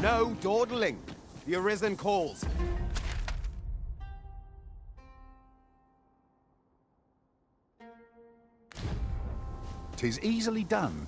No dawdling. The Arisen calls. 'Tis easily done.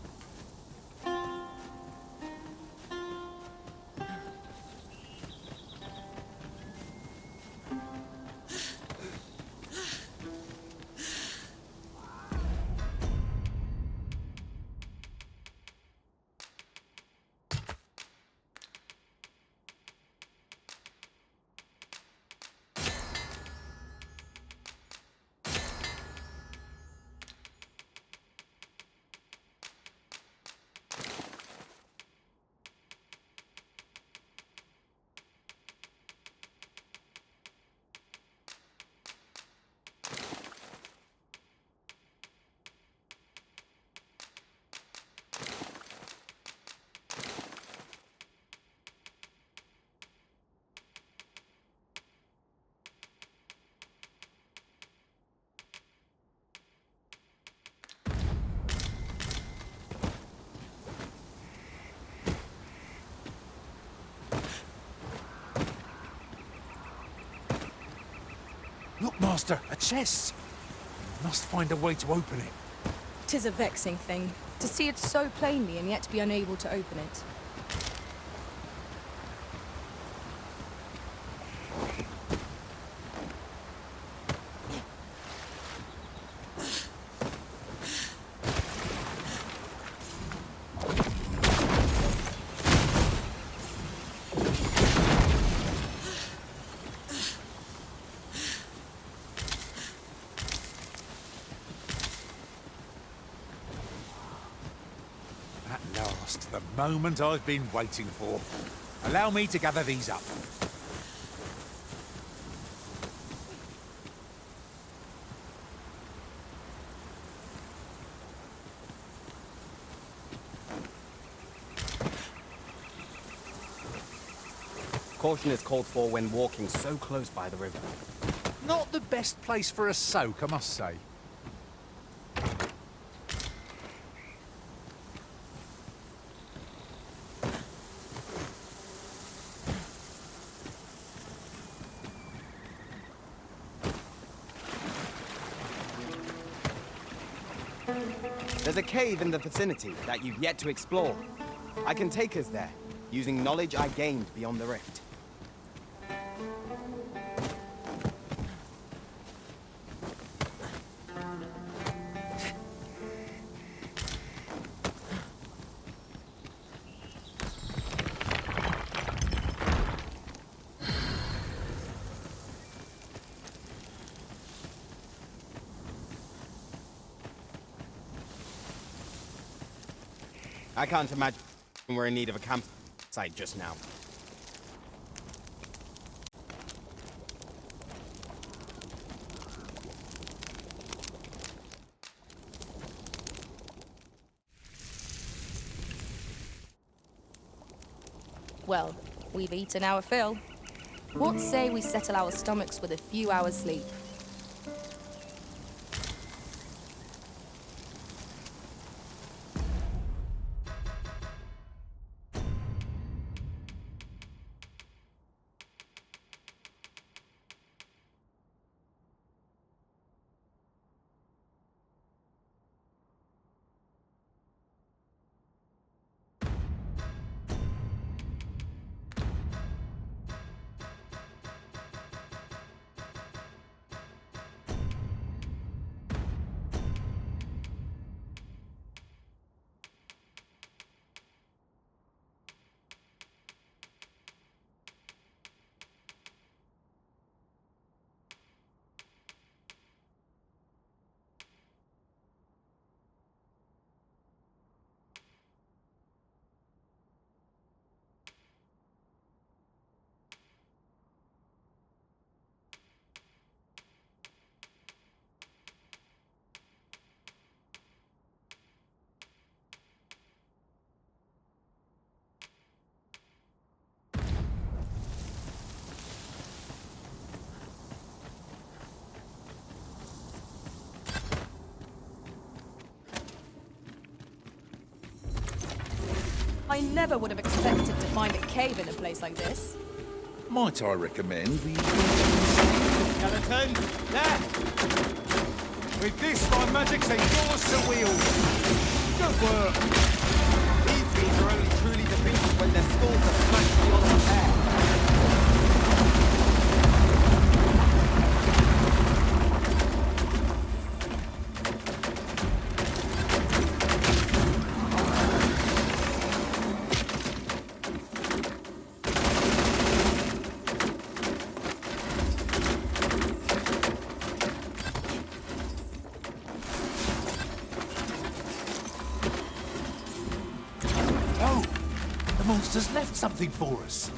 Look, Master, a chest! Must find a way to open it. 'Tis a vexing thing, to see it so plainly and yet be unable to open it. At last, the moment I've been waiting for. Allow me to gather these up. Caution is called for when walking so close by the river. Not the best place for a soak, I must say. There's a cave in the vicinity that you've yet to explore. I can take us there, using knowledge I gained beyond the rift. I can't imagine we're in need of a campsite just now. Well, we've eaten our fill. What say we settle our stomachs with a few hours' sleep? I never would have expected to find a cave in a place like this. Might I recommend we... Skeleton, there! With this, my magic's a yours to wield. Good work. These beasts are only truly defeated when their skulls are smashed beyond repair. Oh, the monster's left something for us.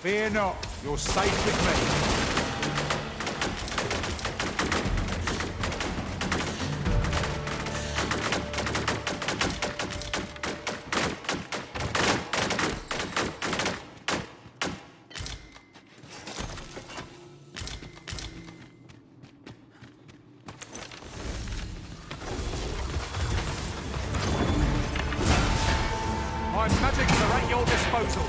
Fear not, you're safe with me. My magics are at your disposal.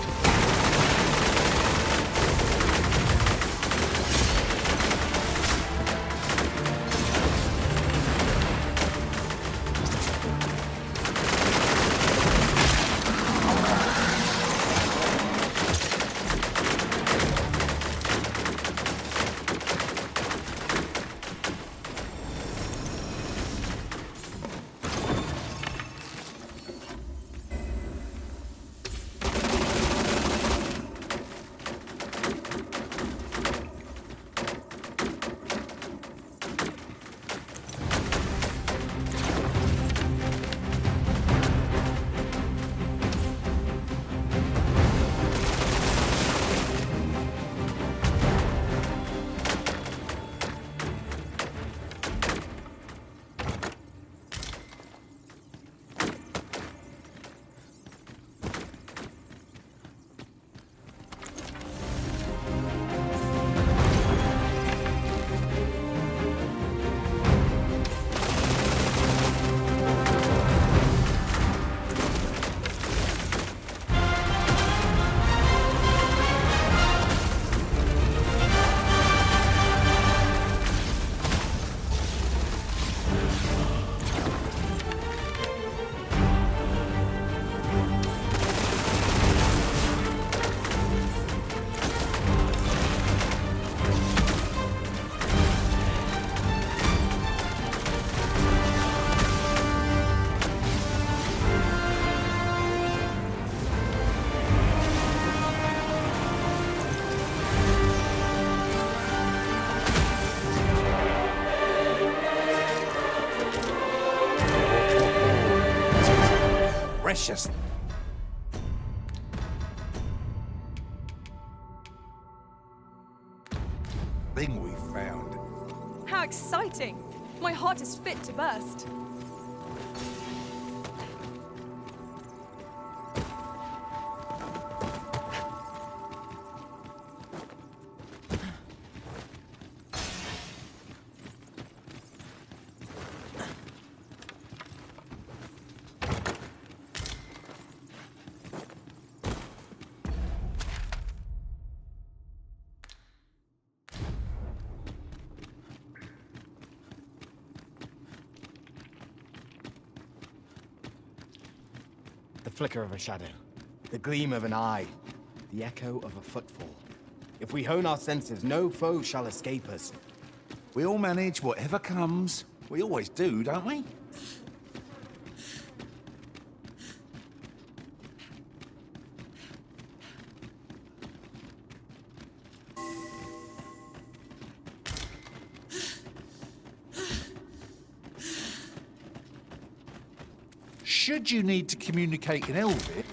Precious. Thing we found. How exciting! My heart is fit to burst. The flicker of a shadow, the gleam of an eye, the echo of a footfall. If we hone our senses, no foe shall escape us. We all manage whatever comes. We always do, don't we? Should you need to communicate in Elvish,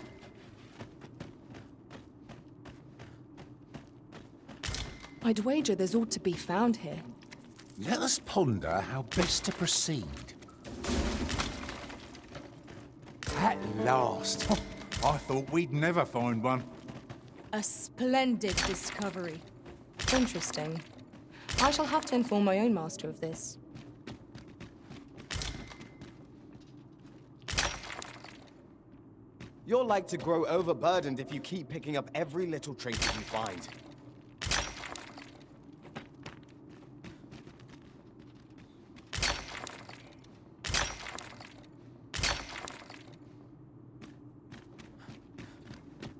I'd wager there's ought to be found here. Let us ponder how best to proceed. At last! I thought we'd never find one. A splendid discovery. Interesting. I shall have to inform my own master of this. You're like to grow overburdened if you keep picking up every little trinket you find.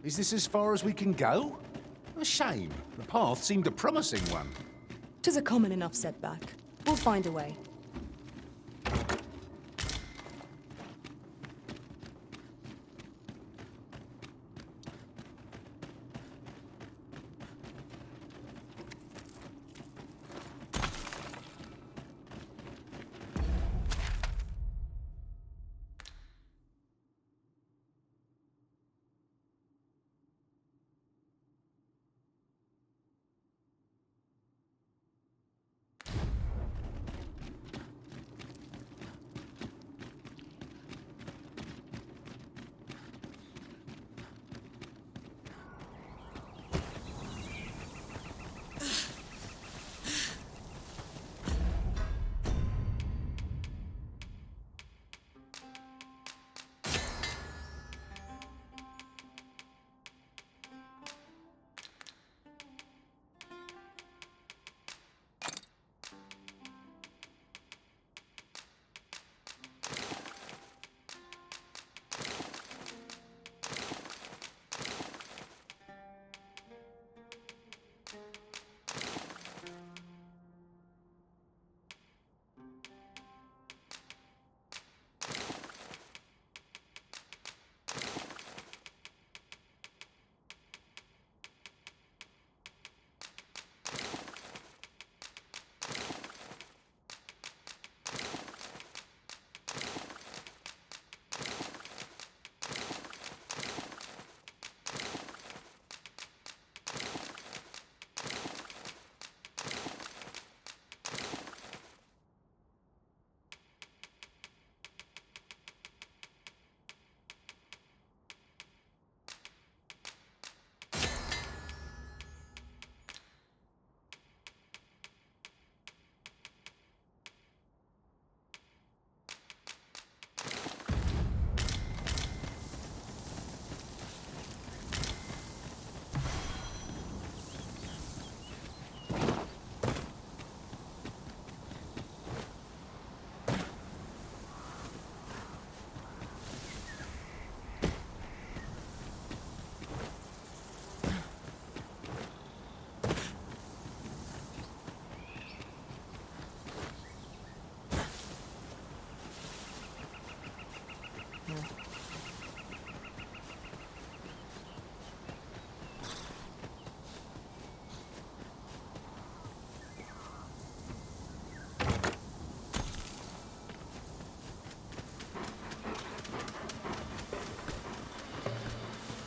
Is this as far as we can go? A shame. The path seemed a promising one. 'Tis a common enough setback. We'll find a way.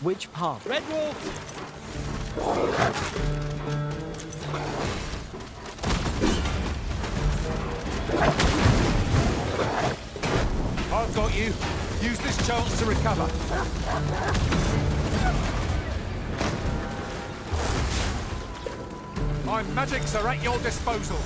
Which path? Red Wolf! I've got you. Use this chance to recover. My magics are at your disposal.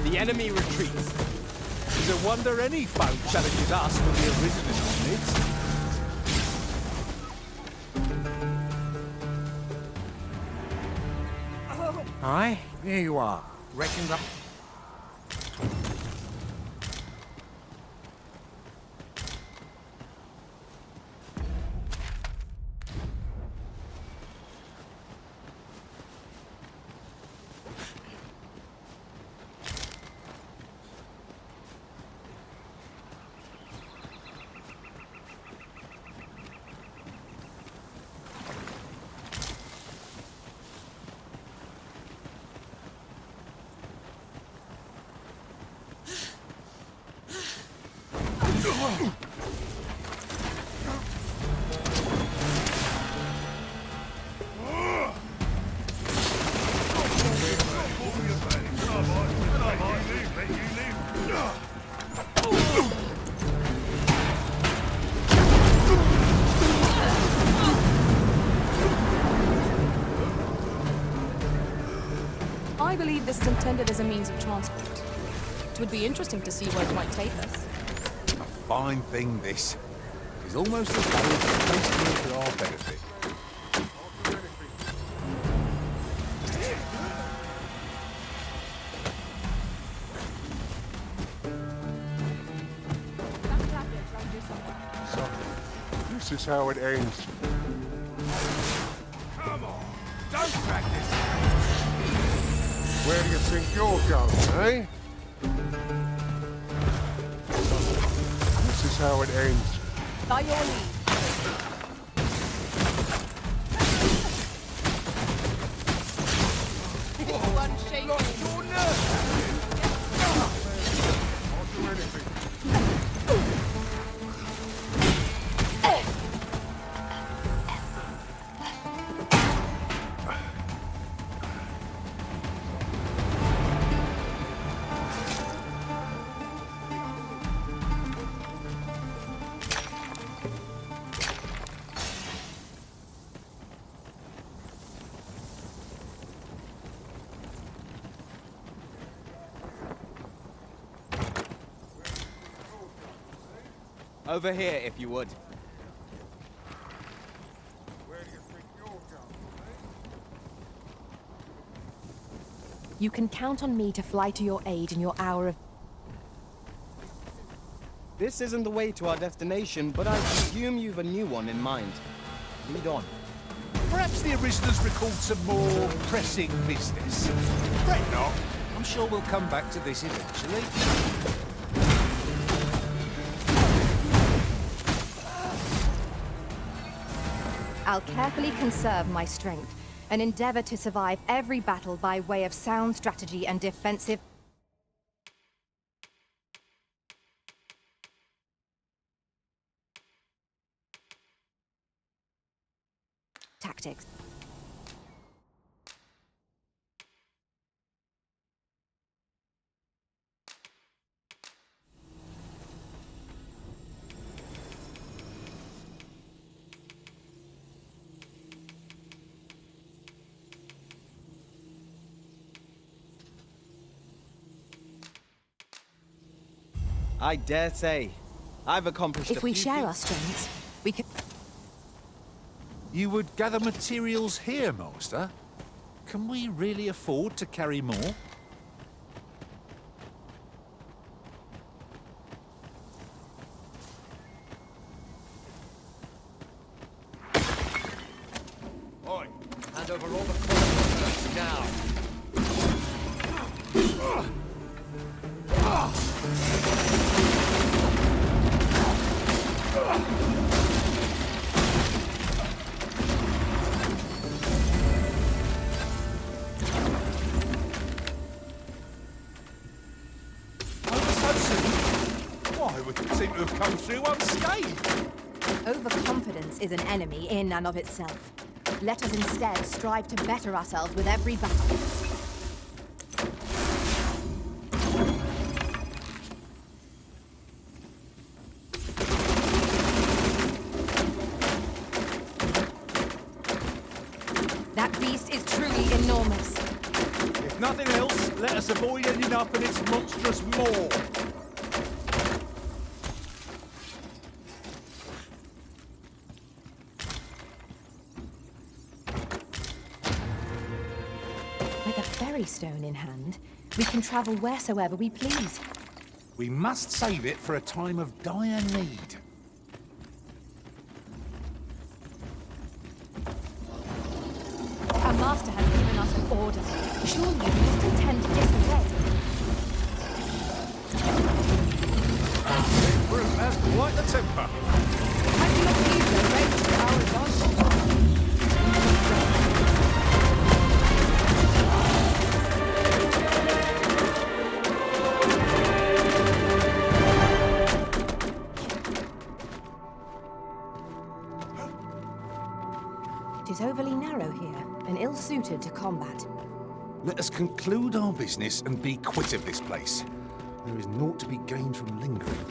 The enemy retreats. It's a wonder any foe challenges us when we have risen in our midst. Aye, here you are. Reckoned up. I believe this is intended as a means of transport. It would be interesting to see where it might take us. A fine thing, this. It's almost as though it's placed here for our benefit. So, this is how it ends. Come on! Don't drag this! Where do you think you're going, eh? So, this is how it ends. By your leave. Lost your nerve! I'll do anything. Over here, if you would. Where do you think you're going, eh? You can count on me to fly to your aid in your hour of... This isn't the way to our destination, but I presume you've a new one in mind. Lead on. Perhaps the originals recalled some more pressing business. Fret not. I'm sure we'll come back to this eventually. I'll carefully conserve my strength and endeavor to survive every battle by way of sound strategy and defensive tactics. I dare say, I've accomplished If a we few share feats. our strengths, we can... You would gather materials here, Master? Can we really afford to carry more? Oi, hand over all the corners now. Why, we seem to have come through unscathed. Overconfidence is an enemy in and of itself. Let us instead strive to better ourselves with every battle. That beast is truly enormous. If nothing else, let us avoid ending up in its monstrous maw. With a ferry stone in hand, we can travel wheresoever we please. We must save it for a time of dire need. Our master has given us an order. Surely you don't intend to disobey. This brute has quite the temper. I cannot believe their rage to our advantage. It is overly narrow here, and ill-suited to combat. Let us conclude our business and be quit of this place. There is naught to be gained from lingering.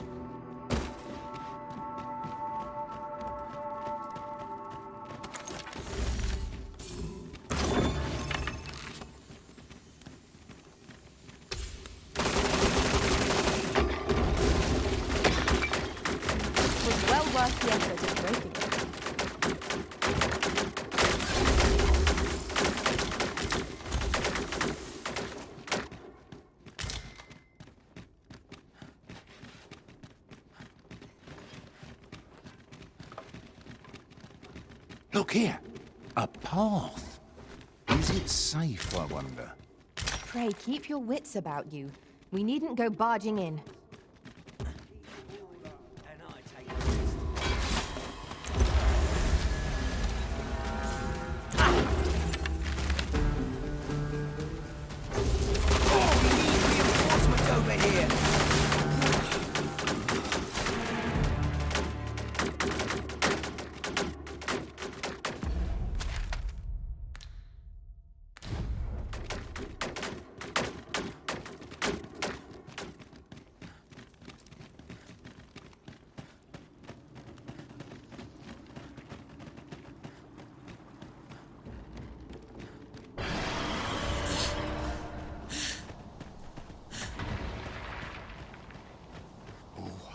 Look here. A path. Is it safe, I wonder? Pray, keep your wits about you. We needn't go barging in.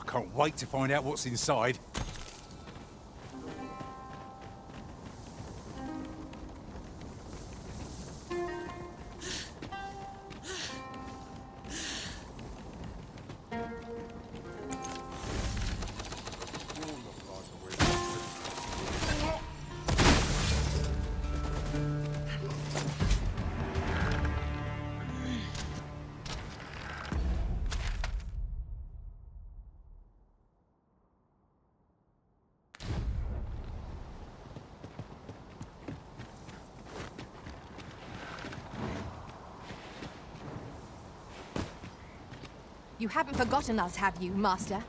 Can't wait to find out what's inside. You haven't forgotten us, have you, Master?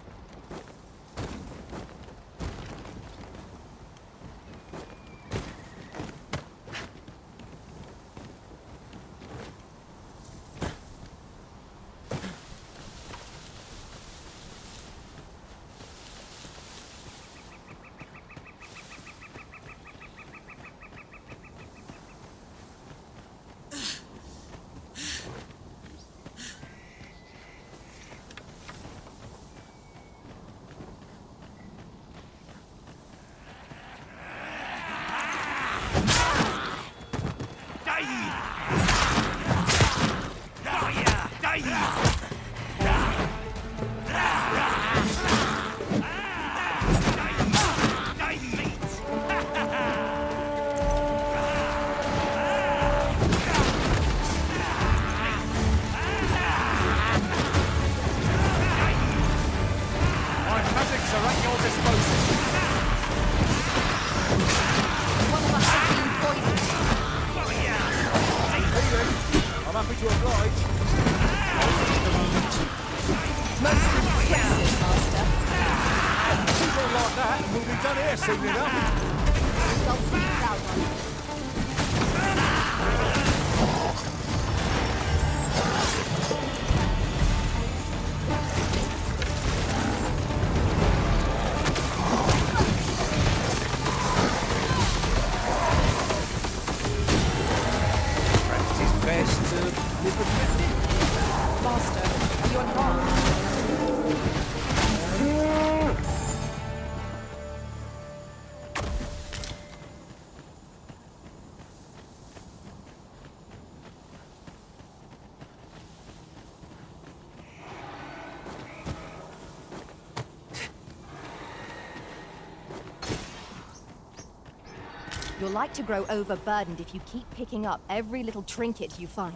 You're like to grow overburdened if you keep picking up every little trinket you find.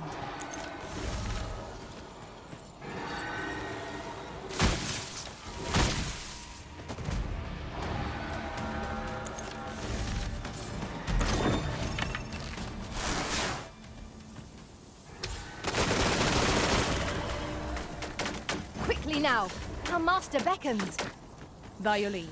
Quickly now! Our master beckons! By your leave.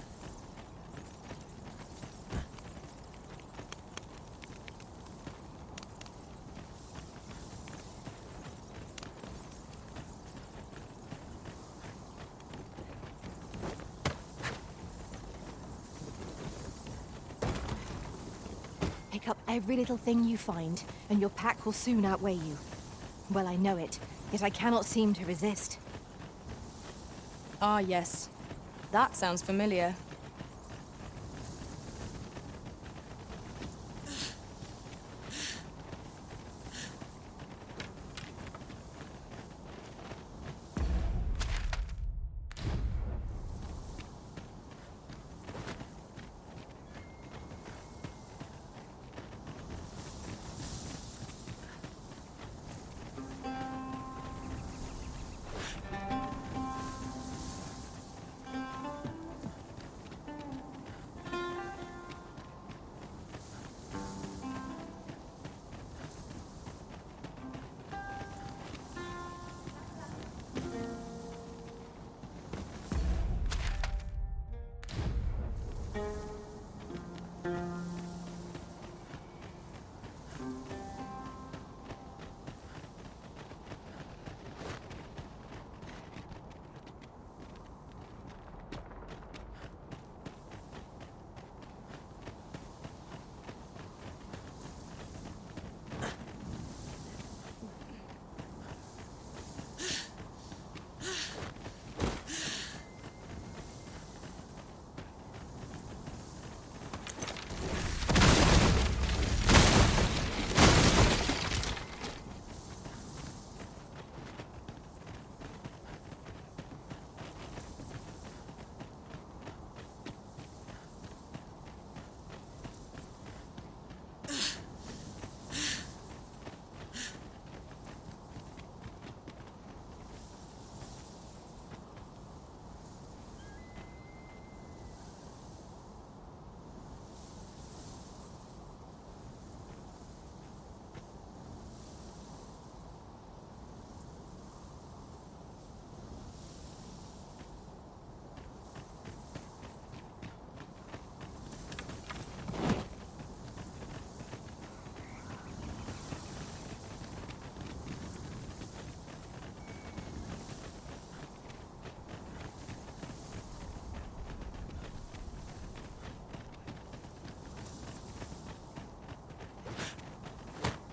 Pick up every little thing you find, and your pack will soon outweigh you. Well, I know it, yet I cannot seem to resist. Ah, yes. That sounds familiar.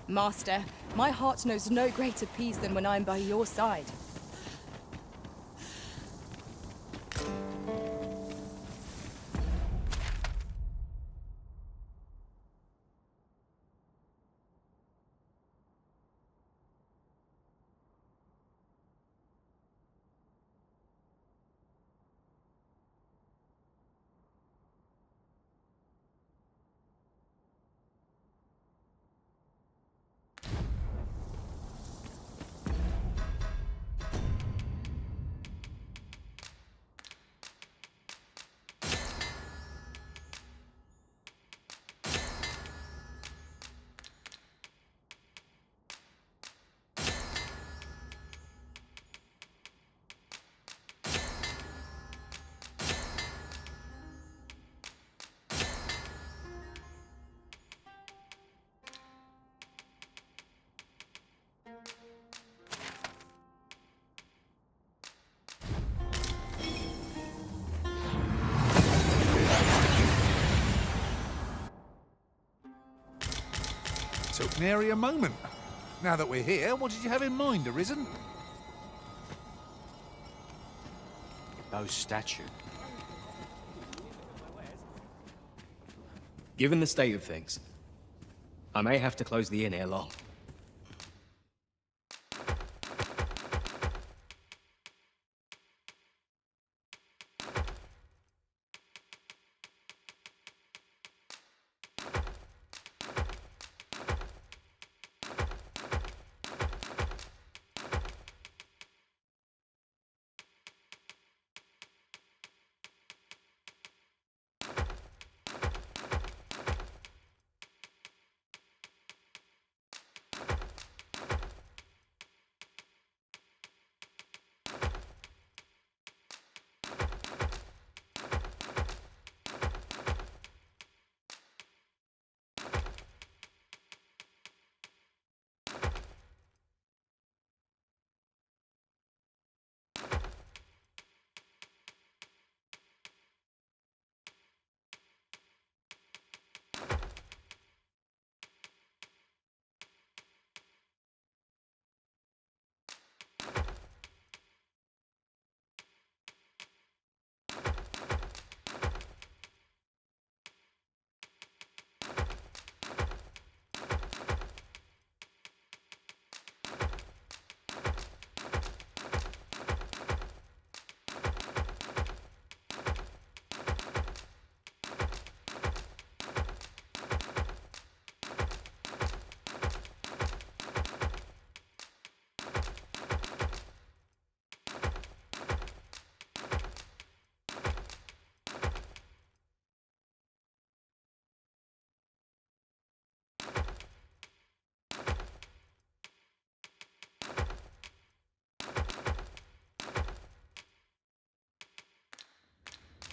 Master, my heart knows no greater peace than when I'm by your side. Took nary a moment. Now that we're here, what did you have in mind, Arisen? Those statues. Given the state of things, I may have to close the inn ere long.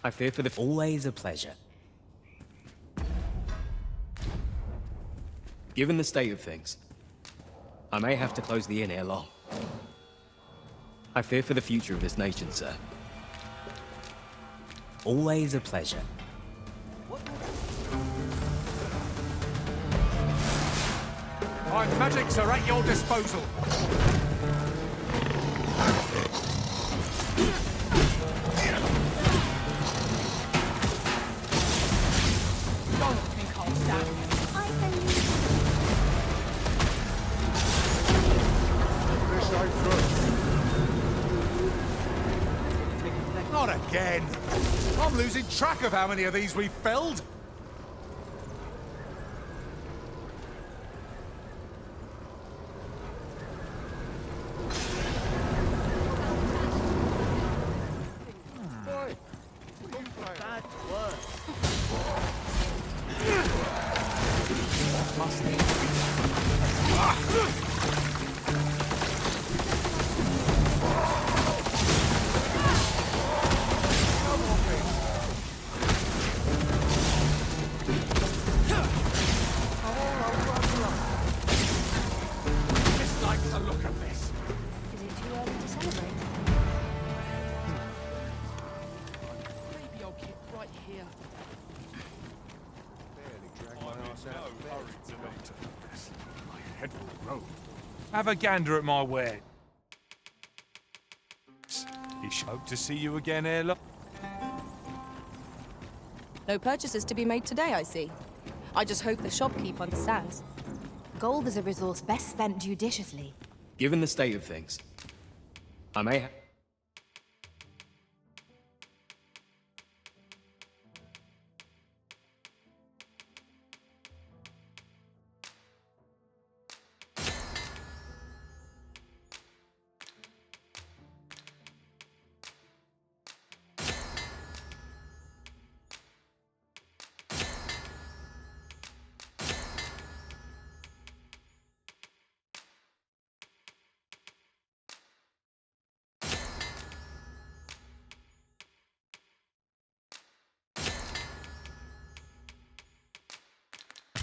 I fear for the... Always a pleasure. Given the state of things, I may have to close the inn ere long. I fear for the future of this nation, sir. Always a pleasure. My magics are at your disposal. Don't think I'll stand. This ain't good. Not again. I'm losing track of how many of these we've felled. Have a gander at my wares. Hope to see you again ere long. No purchases to be made today, I see. I just hope the shopkeep understands. Gold is a resource best spent judiciously. Given the state of things, I may have...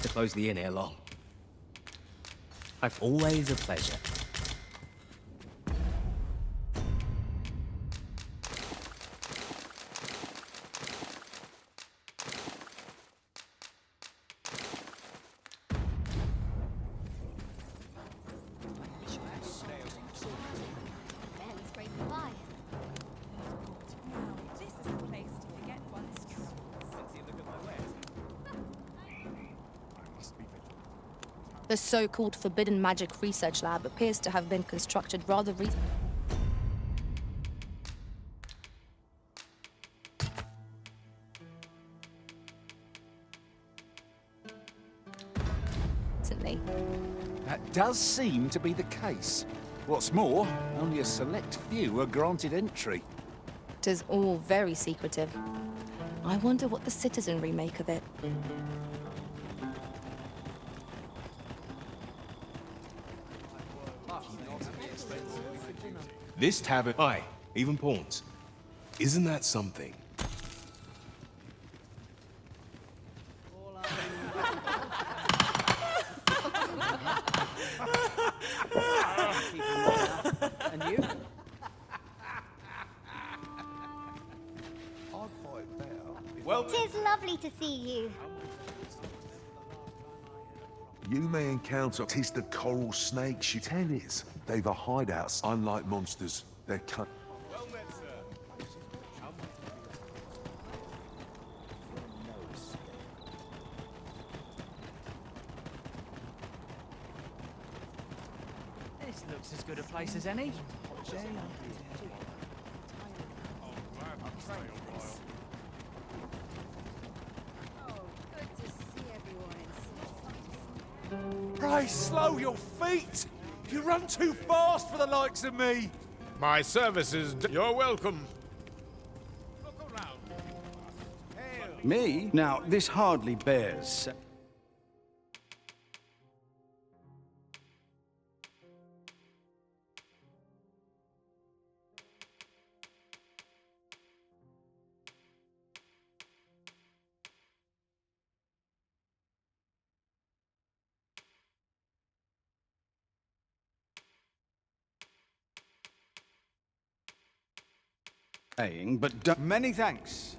to close the inn ere long. I've always a pleasure. Barely scraped by. This is a place to forget one's troubles. The so-called Forbidden Magic Research Lab appears to have been constructed rather recently. That does seem to be the case. What's more, only a select few are granted entry. It is all very secretive. I wonder what the citizenry make of it. This tavern... Aye, even pawns. Isn't that something? And you? Well, Tis lovely to see you. You may encounter tis the coral snakes you tell is. They've a hideouts, unlike monsters. They're cut. This looks as good a place as any. Pray, slow your feet! You run too fast for the likes of me! My services. You're welcome. Me? Now, this hardly bears... saying, but don't... Many thanks.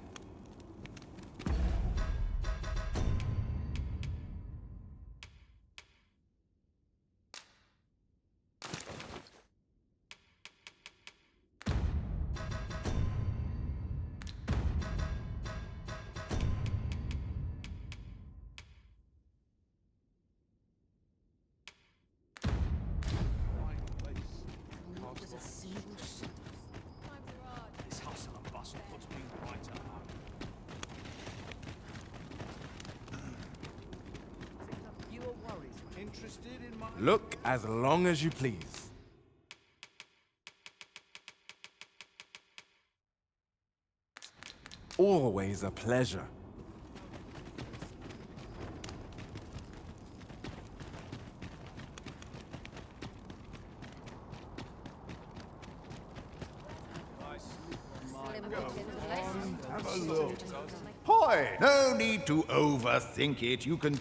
This hustle and bustle puts me right at home. Look as long as you please. Always a pleasure. Have a look. Hoy! No need to overthink it. You can...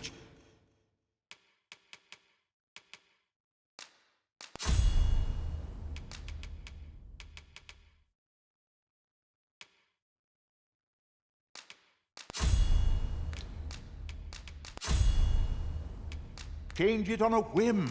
change it on a whim.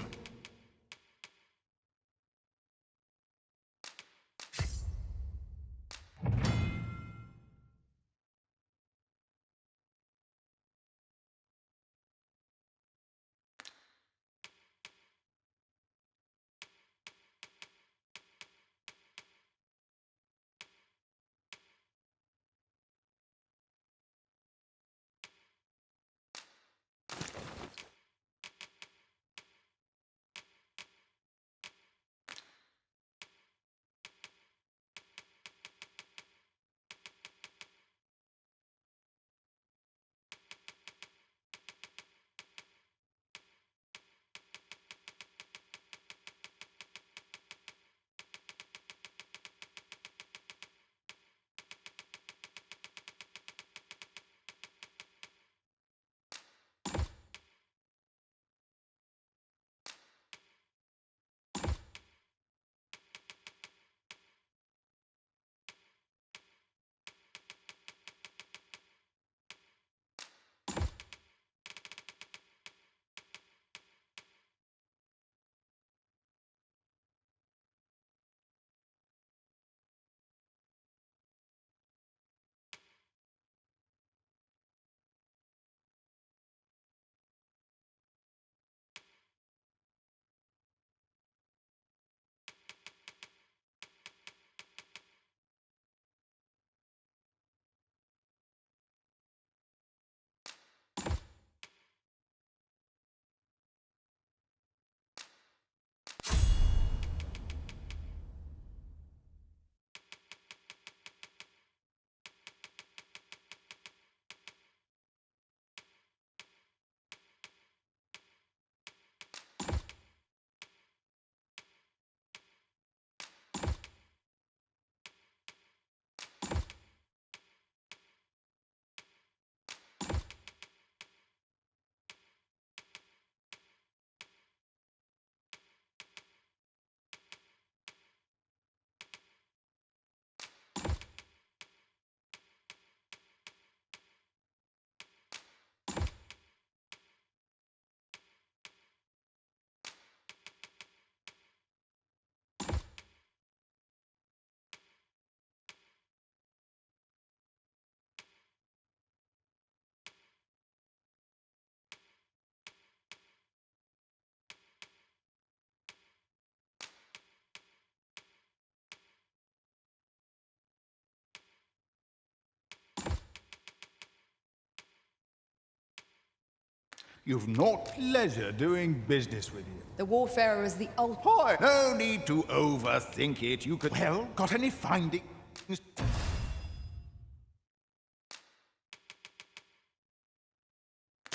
You've not pleasure doing business with you. The Warfarer is the old... Hi! No need to overthink it. You could... Well, got any findings?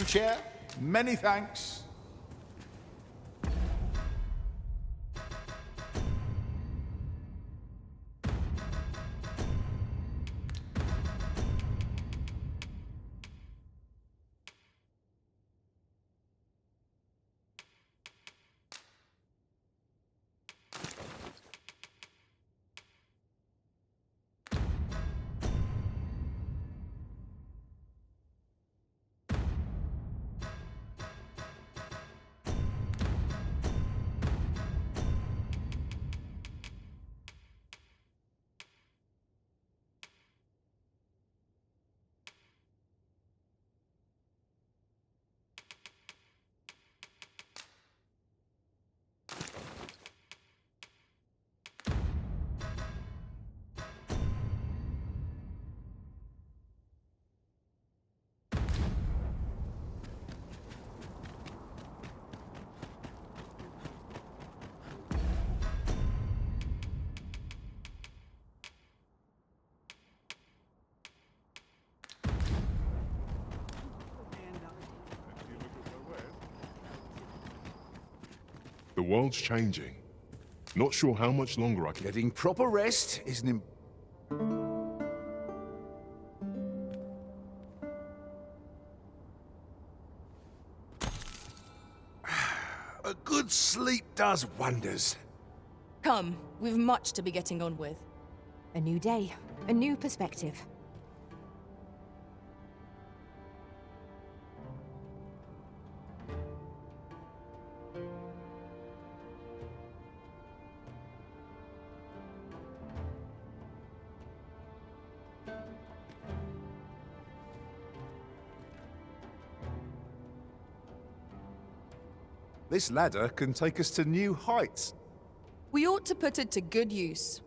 Chair, many thanks. The world's changing. Not sure how much longer I can... Getting proper rest is an A good sleep does wonders. Come, we've much to be getting on with. A new day, a new perspective. This ladder can take us to new heights. We ought to put it to good use.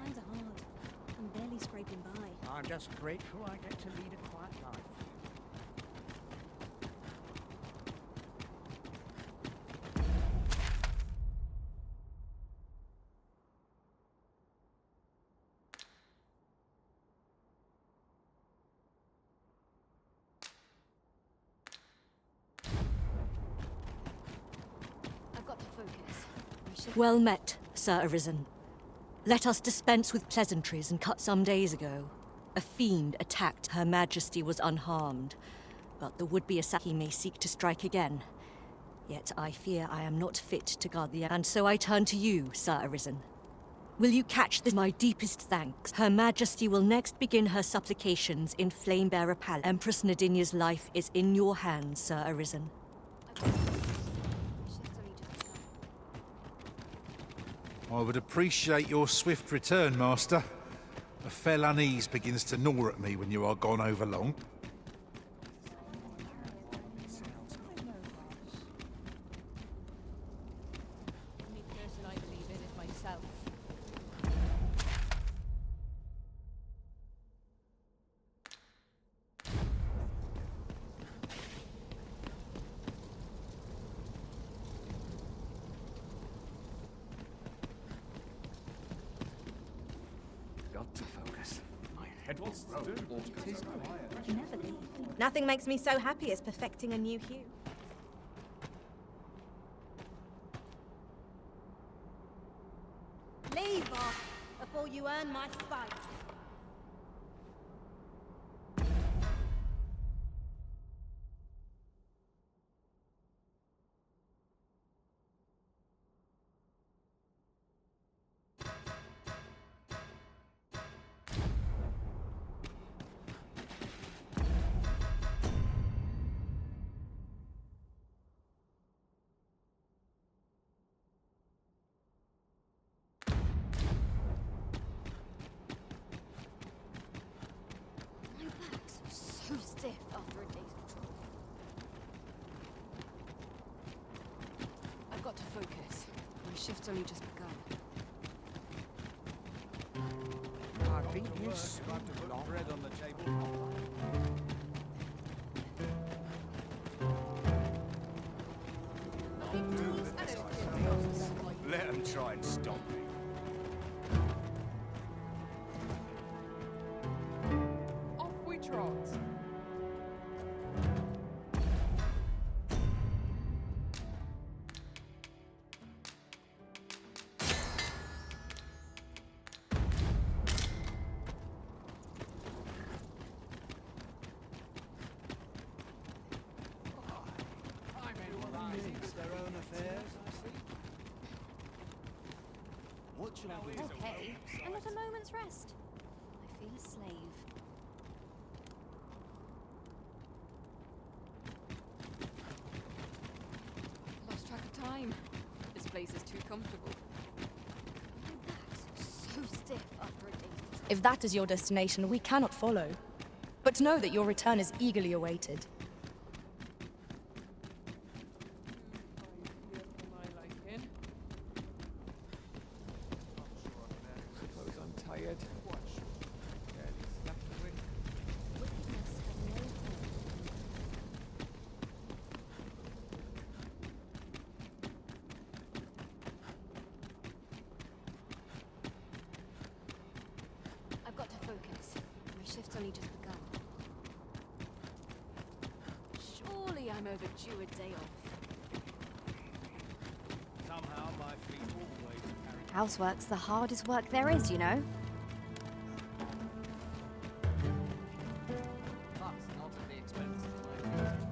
Kinda hard. I'm barely scraping by. I'm just grateful I get to lead a quiet life. I've got to focus. Well met, Sir Arisen. Let us dispense with pleasantries and cut some days ago. A fiend attacked. Her Majesty was unharmed, but the would-be assassin may seek to strike again. Yet I fear I am not fit to guard the... And so I turn to you, Sir Arisen. Will you catch this? My deepest thanks. Her Majesty will next begin her supplications in Flamebearer Palace. Empress Nadinia's life is in your hands, Sir Arisen. I would appreciate your swift return, Master. A fell unease begins to gnaw at me when you are gone over long. Nothing makes me so happy as perfecting a new hue. Leave off before you earn my spite. So stiff after a day's patrol. I've got to focus. My shift's only just begun. I think you got bread on the table. Let them try and stop me. Off we trot. Their own affairs, I see. What should I do? Okay, and not a moment's rest. I feel a slave. Lost track of time. This place is too comfortable. My back's so stiff after a day's patrol. If that is your destination, we cannot follow. But know that your return is eagerly awaited. Suppose I'm tired. I've got to focus. My shift's only just begun. Surely I'm overdue a day off. Somehow my feet always carry. Housework's the hardest work there is, you know. But not at the expense of my feet.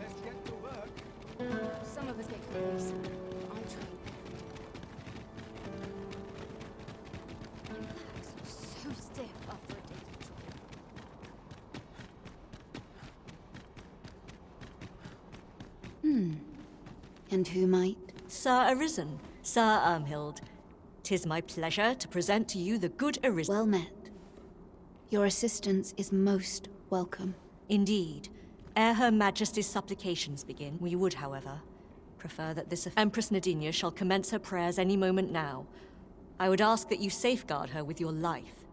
Let's get to work. Some of us get complacent. I train every day. My back's so stiff after a day's patrol. And who might? Sir Arisen, Sir Ermhild. 'Tis my pleasure to present to you the good Arisen. Well met. Your assistance is most welcome. Indeed. Ere Her Majesty's supplications begin, we would, however, prefer that this Empress Nadinia shall commence her prayers any moment now. I would ask that you safeguard her with your life.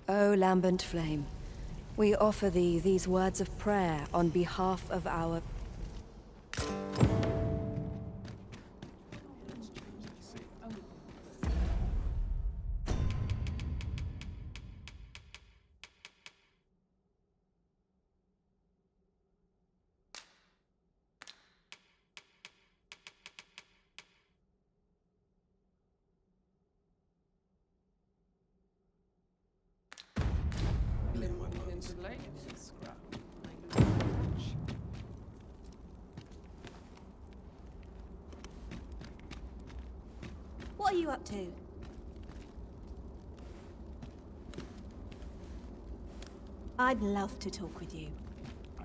O lambent flame, we offer thee these words of prayer on behalf of our... What are you up to? I'd love to talk with you.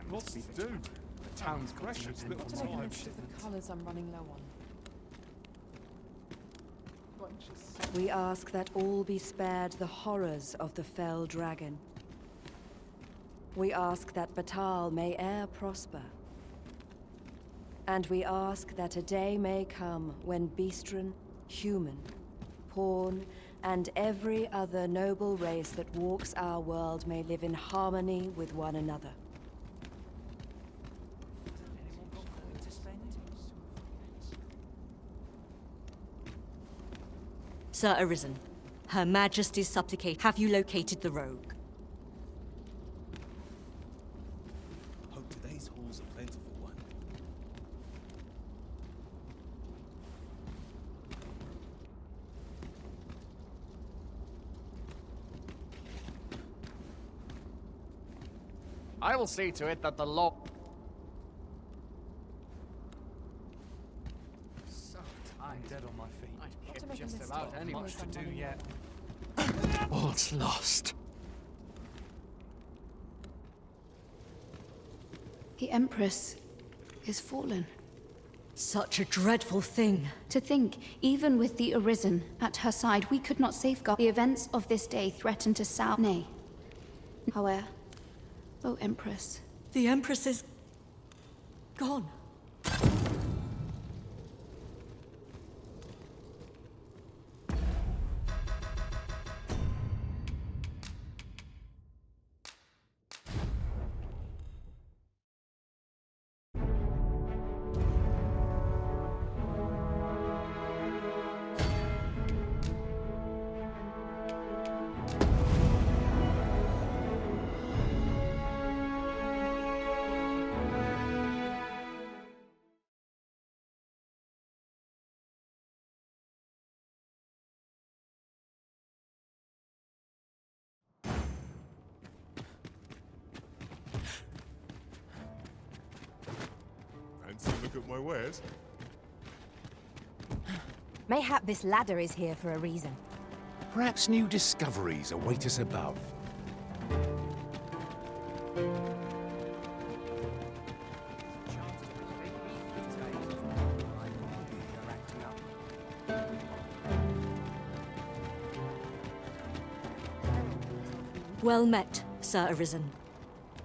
What's to do? The town's precious little To make a time. list of the colours I'm running low on. We ask that all be spared the horrors of the fell dragon. We ask that Batal may e'er prosper. And we ask that a day may come when Beastren, human, pawn, and every other noble race that walks our world may live in harmony with one another. Sir Arisen, Her Majesty's supplicate. Have you located the rogue? Hope today's haul's a plentiful one. I will see to it that the law... So tired. I'm dead on my feet. I'd to make kip a just list about of anyone. Much to do running yet. All's lost. The Empress is fallen. Such a dreadful thing. To think, even with the Arisen at her side, we could not safeguard. The events of this day threaten to sour. Nay. However, O Empress. The Empress is... gone. Fancy a look at my wares? Mayhap this ladder is here for a reason. Perhaps new discoveries await us above. Well met, Sir Arisen.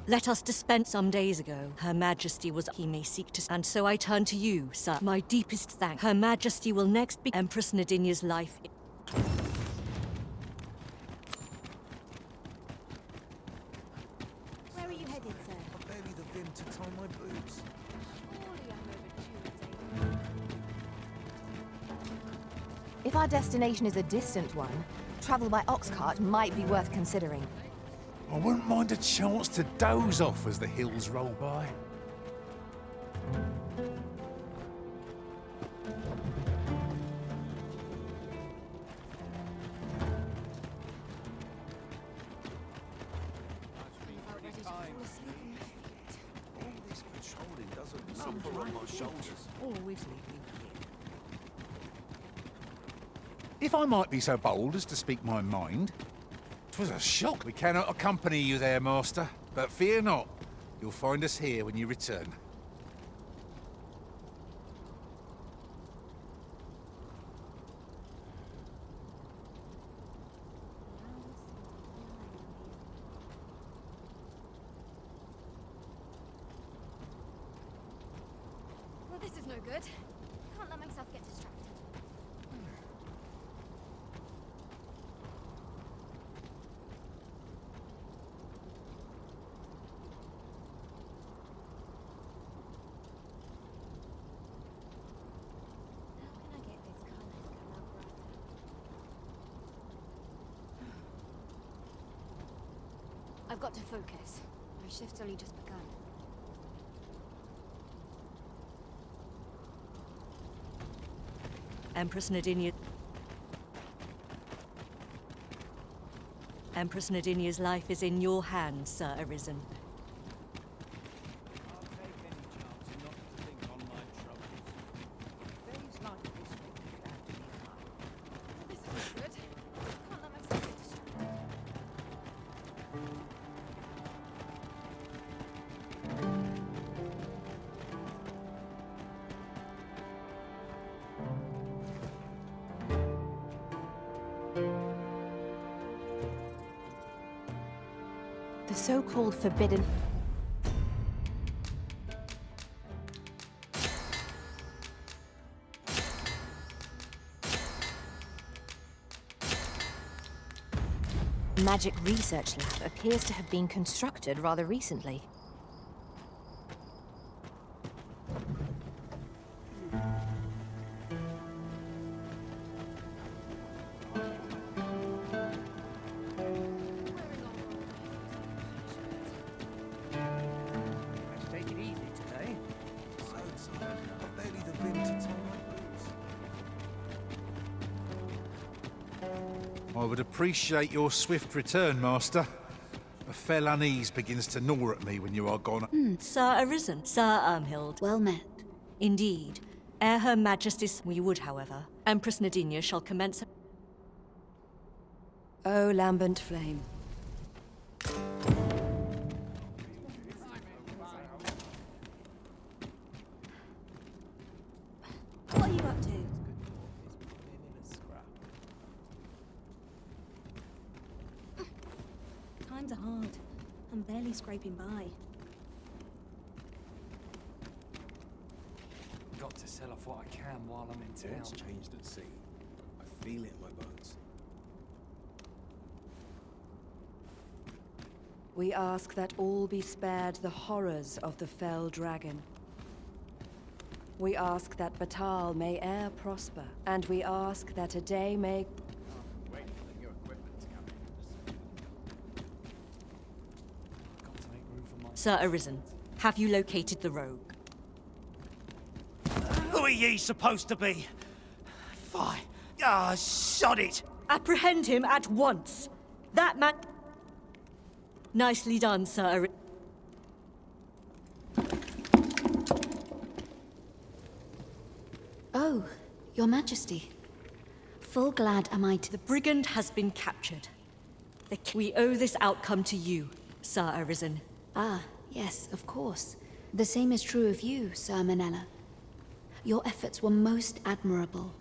Let us dispense. Some days ago, Her Majesty was... He may seek to... And so I turn to you, sir. My deepest thanks. Her Majesty will next be... Empress Nadinia's life... Where are you headed, sir? I've barely the vim to tie my boots. If our destination is a distant one, travel by ox cart might be worth considering. I wouldn't mind a chance to doze off as the hills roll by. All this patrolling doesn't number on my shoulders. Always leave me If I might be so bold as to speak my mind, 'twas a shock. We cannot accompany you there, master, but fear not. You'll find us here when you return. Well, this is no good. Can't let myself get distracted. I've got to focus. My shift's only just begun. Empress Nadinia... Empress Nadinia's life is in your hands, Sir Arisen. I'll take any chance not to think on my troubles. Days like this make me glad to be alive. so-called forbidden... Magic research lab appears to have been constructed rather recently. Let's take it easy today. So tired. I've barely the vim to tie my boots. I would appreciate your swift return, Master. A fell unease begins to gnaw at me when you are gone. Sir Arisen, Sir Ermhild. Well met. Indeed. Ere Her Majesty's we would, however, Empress Nadinia shall commence... O lambent flame. What are you up to? Times are hard. I'm barely scraping by. Got to sell off what I can while I'm in town. What's changed at sea? I feel it in my bones. We ask that all be spared the horrors of the fell dragon. We ask that Batal may e'er prosper, and we ask that a day may... Wait for the new equipment to come in. Got to make room for my... Sir Arisen, have you located the rogue? Who are ye supposed to be? Fine. Ah, sod it! Apprehend him at once! That man... Nicely done, Sir Arisen. Oh, Your Majesty. Full glad am I to... The brigand has been captured. We owe this outcome to you, Sir Arisen. Ah, yes, of course. The same is true of you, Sir Manella. Your efforts were most admirable,